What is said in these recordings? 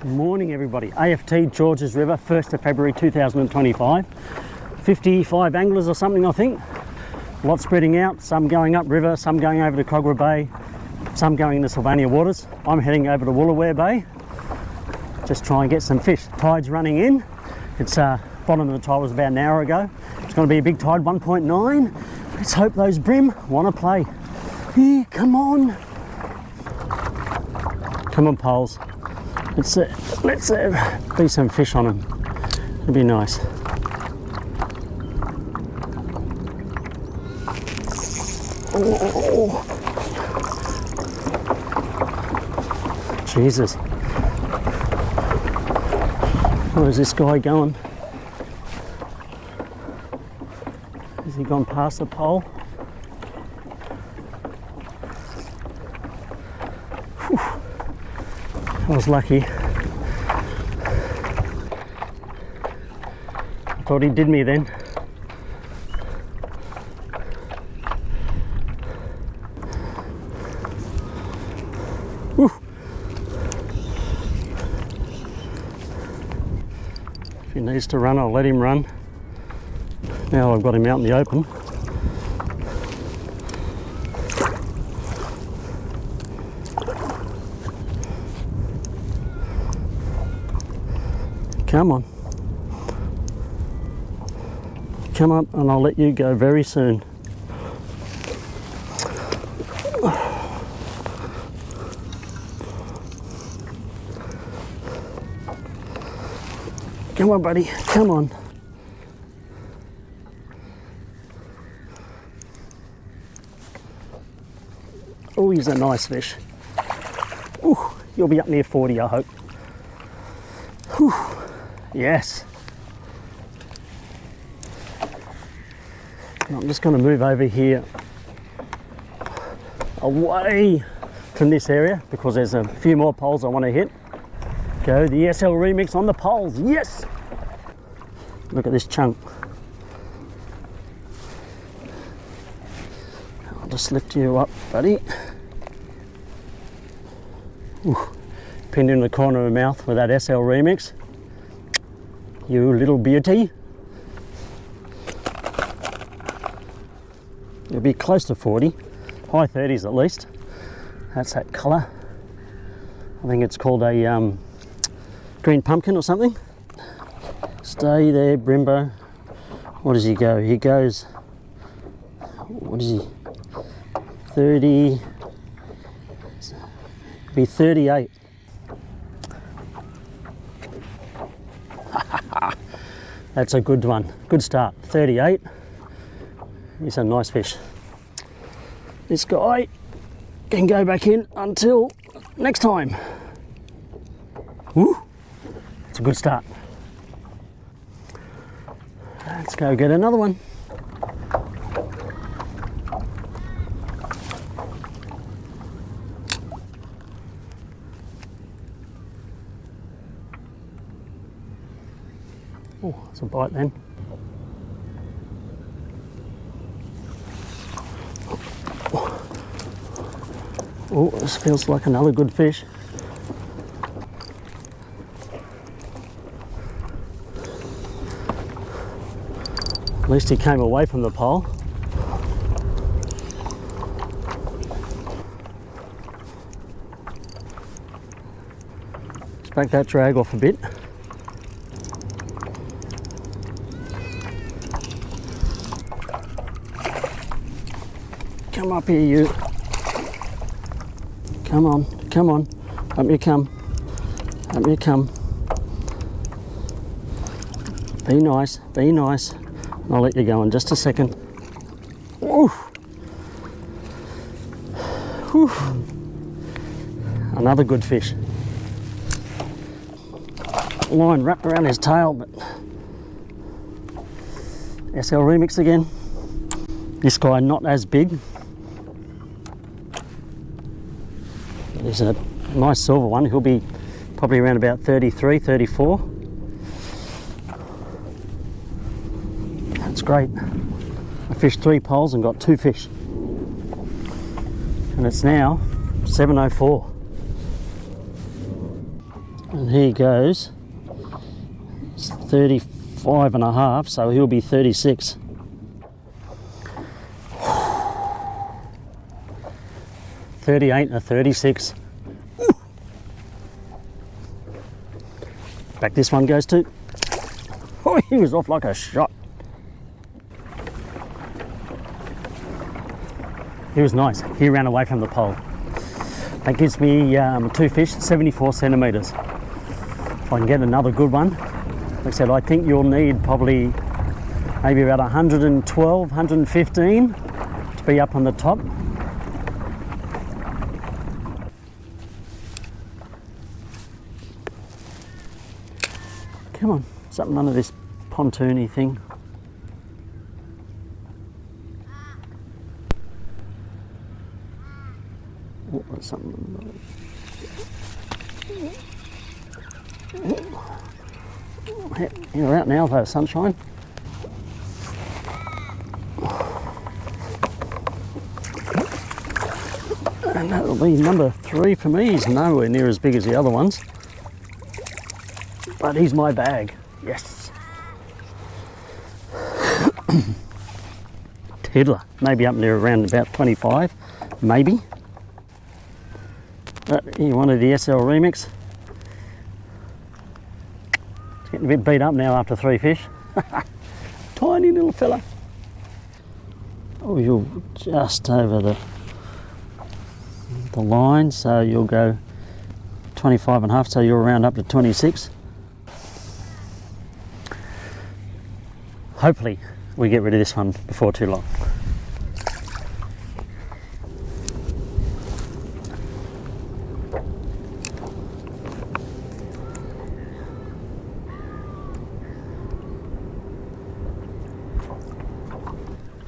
Morning everybody, AFT Georges River, 1st of February 2025. 55 anglers or something I think. A lot spreading out, some going upriver, some going over to Cogra Bay, some going into Sylvania waters. I'm heading over to Mulloway Bay, just try and get some fish. Tide's running in. It's bottom of the tide was about an hour ago. It's going to be a big tide, 1.9. Let's hope those bream want to play. Yeah, come on. Come on poles. Let's be some fish on them. It'll be nice. Oh. Jesus. Where's this guy going? Has he gone past the pole? Whew. I was lucky. I thought he did me then. Whew. If he needs to run, I'll let him run. Now I've got him out in the open. Come on. Come up and I'll let you go very soon. Come on, buddy. Come on. Oh, he's a nice fish. Ooh, you'll be up near 40, I hope. Whew. Yes. I'm just going to move over here away from this area because there's a few more poles I want to hit. Go the SL remix on the poles. Yes. Look at this chunk. I'll just lift you up, buddy. Ooh. Pinned in the corner of the mouth with that SL remix. You little beauty. You'll be close to 40, high 30s at least. That's that colour. I think it's called a green pumpkin or something. Stay there, Brimbo. What does he go? He goes, what is he? 30, be 38. That's a good one. Good start. 38. He's a nice fish. This guy can go back in until next time. Woo! It's a good start. Let's go get another one. Oh, that's a bite then. Oh, this feels like another good fish. At least he came away from the pole. Let's back that drag off a bit. Come up here, you. Come on, come on. Up you come. Up you come. Be nice, be nice. I'll let you go in just a second. Oof. Whew. Another good fish. Line wrapped around his tail, but SL remix again. This guy not as big. There's a nice silver one. He'll be probably around about 33, 34. That's great. I fished 3 poles and got 2 fish. And it's now 7:04. And he goes 35 and a half, so he'll be 36. $38 and a 36. Ooh. Back this one goes to. Oh, he was off like a shot. He was nice. He ran away from the pole. That gives me 2 fish, 74 centimetres. If I can get another good one, like I said, I think you'll need probably maybe about 112, 115 to be up on the top. Come on, something under this pontoony thing. Oh, there's something. You're out now though, sunshine. And that'll be number 3 for me. He's nowhere near as big as the other ones. But he's my bag. Yes. Tiddler. Maybe up there around about 25. Maybe. He wanted the SL Remix. It's getting a bit beat up now after 3 fish. Tiny little fella. Oh, you're just over the line, so you'll go 25 and a half, so you'll round up to 26. Hopefully we get rid of this one before too long.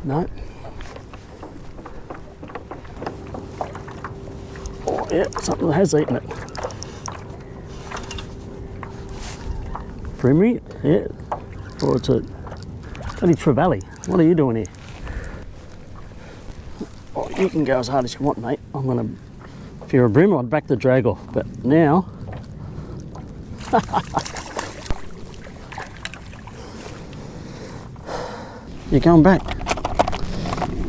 No. Oh yeah, something has eaten it. Bream? Yeah. Or it's a bloody trevally. What are you doing here? Oh, you can go as hard as you want, mate. I'm gonna, if you're a bream, I'd back the drag off, but now you're going back.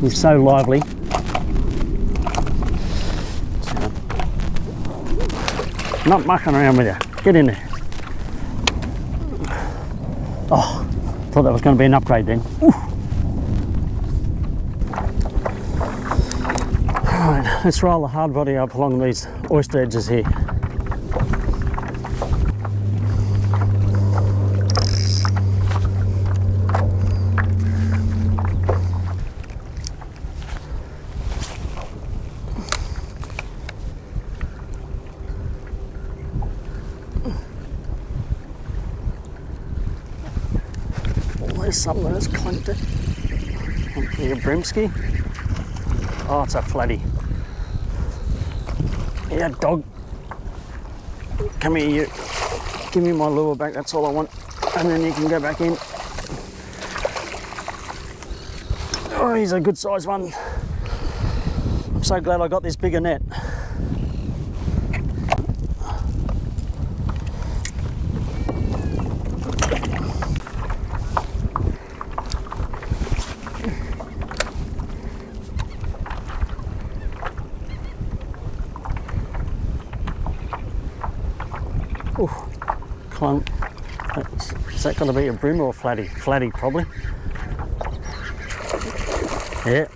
He's so lively. Not mucking around with you. Get in there. Oh, thought that was going to be an upgrade then. Ooh. Alright, let's roll the hard body up along these oyster edges here. There's something that's clamped it. Hopefully a brimsky. Oh, it's a flatty. Yeah, dog. Come here, you. Give me my lure back, that's all I want. And then you can go back in. Oh, he's a good sized one. I'm so glad I got this bigger net. Ooh, clunk. Is that going to be a bream or a flatty? Flatty, probably. Yeah.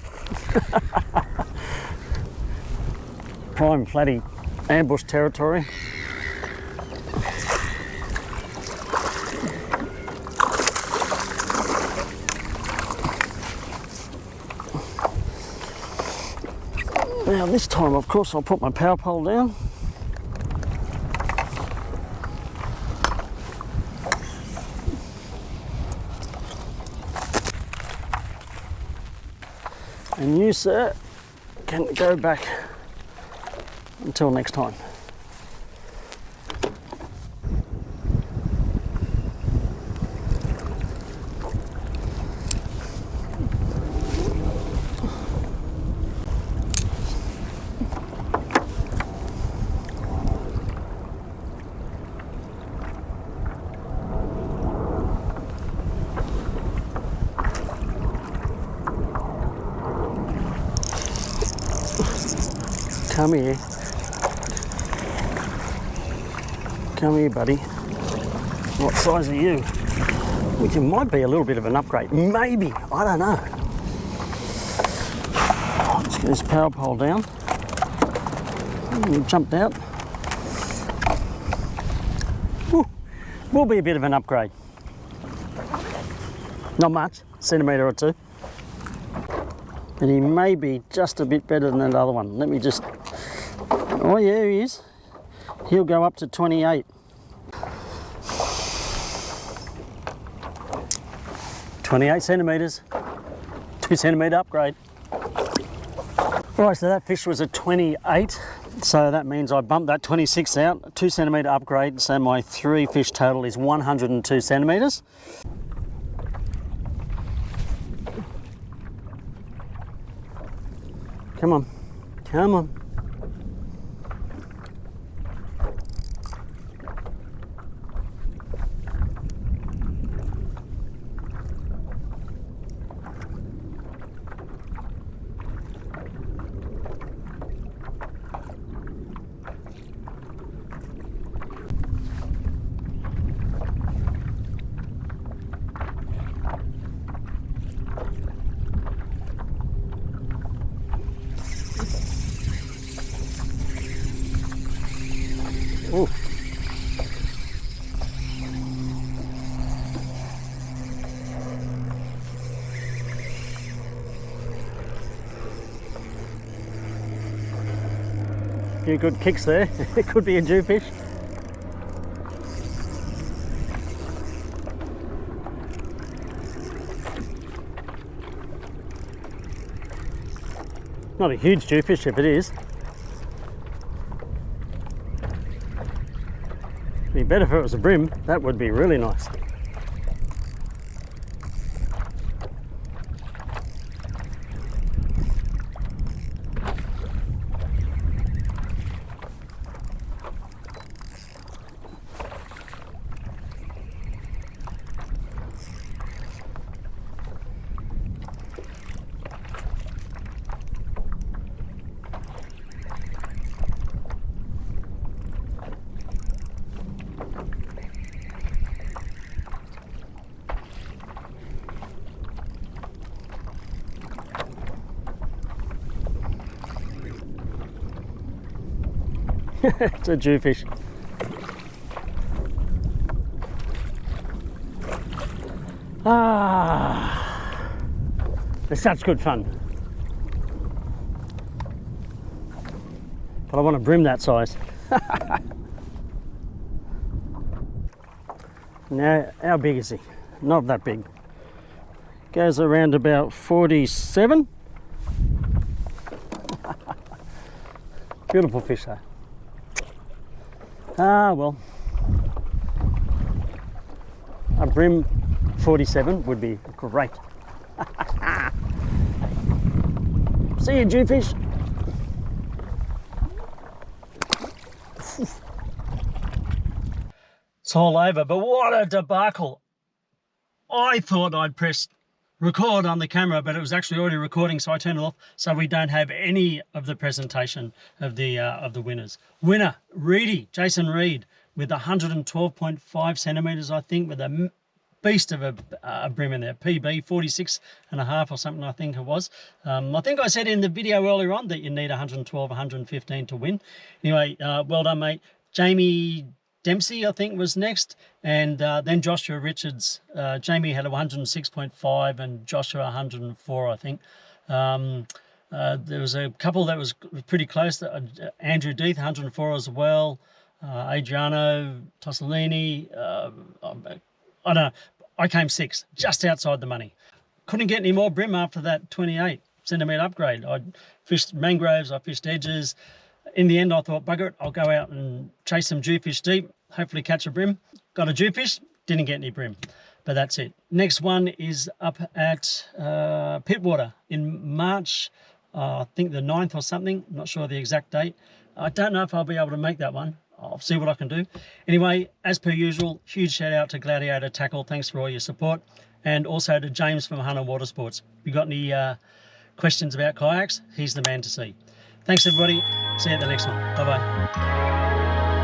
Prime flatty, ambush territory. Now this time, of course, I'll put my power pole down. And you, sir, can go back until next time. Come here. Come here, buddy. What size are you? Which might be a little bit of an upgrade. Maybe. I don't know. Let's get this power pole down. Jumped out. Whew. Will be a bit of an upgrade. Not much, centimetre or two. And he may be just a bit better than that other one. Let me just, oh yeah, he is. He'll go up to 28. 28 centimetres, 2 centimetre upgrade. Right, so that fish was a 28. So that means I bumped that 26 out, 2 centimetre upgrade. So my 3 fish total is 102 centimetres. Come on, come on. Ooh. Few good kicks there. It could be a Jewfish. Not a huge Jewfish if it is. Be better if it was a Bream. That would be really nice. It's a Jewfish. Ah, it's such good fun. But I want a Bream that size. Now, how big is he? Not that big. Goes around about 47. Beautiful fish though. Ah, well, a Bream 47 would be great. See you, Jewfish. It's all over, but what a debacle. I thought I'd press record on the camera, but it was actually already recording, so I turned it off, so we don't have any of the presentation of the winners. Winner, Jason Reed, with 112.5 centimetres, I think, with a beast of a Bream in there. PB 46.5 or something, I think it was. I think I said in the video earlier on that you need 112, 115 to win. Anyway, well done, mate. Jamie Dempsey, I think, was next, and then Joshua Richards. Jamie had a 106.5 and Joshua 104, I think. There was a couple that was pretty close. Andrew Deeth, 104 as well. Adriano Tossolini. I don't know. I came 6th, just outside the money. Couldn't get any more Bream after that 28 centimetre upgrade. I fished mangroves, I fished edges. In the end, I thought, bugger it, I'll go out and chase some Jewfish deep, hopefully catch a Bream. Got a Jewfish, didn't get any Bream, but that's it. Next one is up at Pittwater in March, I think the 9th or something, I'm not sure the exact date. I don't know if I'll be able to make that one. I'll see what I can do. Anyway, as per usual, huge shout out to Gladiator Tackle. Thanks for all your support. And also to James from Hunter Water Sports. If you've got any questions about kayaks, he's the man to see. Thanks everybody. See you at the next one. Bye bye.